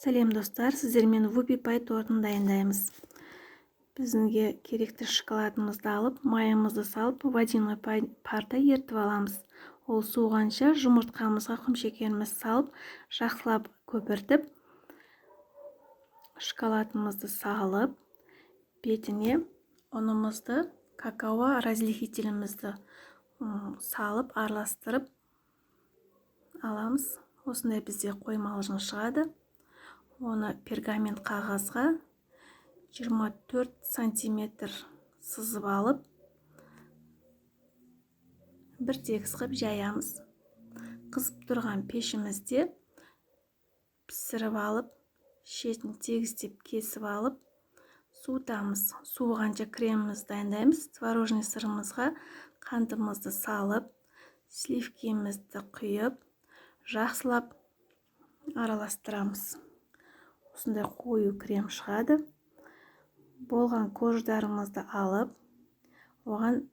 Сәлем достар, сіздермен вупи пай тортын дайындаймыз. Бізге керекті шоколадымызды алып, майымызды салып, водяной парда ертіп аламыз. Ол суығанша жұмыртқамызға құмшекерімізді салып, жақсылап көпіртіп, шоколадымызды салып, бетіне ұнымызды, какао разрыхителімізді салып, араластырып аламыз. Осындай бізде қоймалжың шығады. Оны пергамент қағазға 24 сантиметр сызып алып, бір тегіс қып жаямыз. Қызып тұрған пешімізде пісіріп алып, шетін тегістеп кесіп алып, суытамыз. Суығанша кремімізді дайындаймыз. Творожный сырымызға қантымызды салып, сливкемізді құйып, жақсылап араластырамыз. Осындай қою крем шығады. Болған корждарымызды алып, оған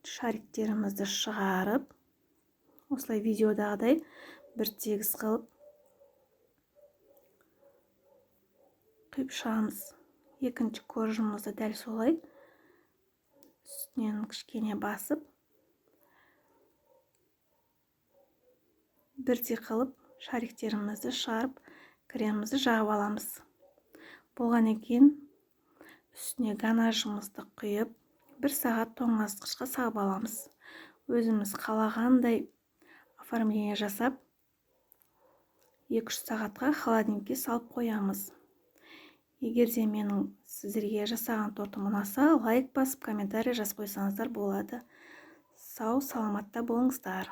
шариктерімізді шығарып, осылай видеодағыдай бір тегіс қылып құйып шығамыз. Екінші коржымызды дәл солай үстінен кішкене басып, бірдей қылып шариктерімізді шығарып, кремімізді жағып аламыз. Болған екен үстіне ганашымызды құйып, 1 сағат тоңазытқышқа салып аламыз. Өзіміз қалағандай оформление жасап, 2-3 сағатқа холодильникке салып қоямыз. Егер де менің сіздерге жасаған тортым ұнаса, лайк басып, комментарий жазып қойсаңыздар болады. Сау, саламатта болыңыздар.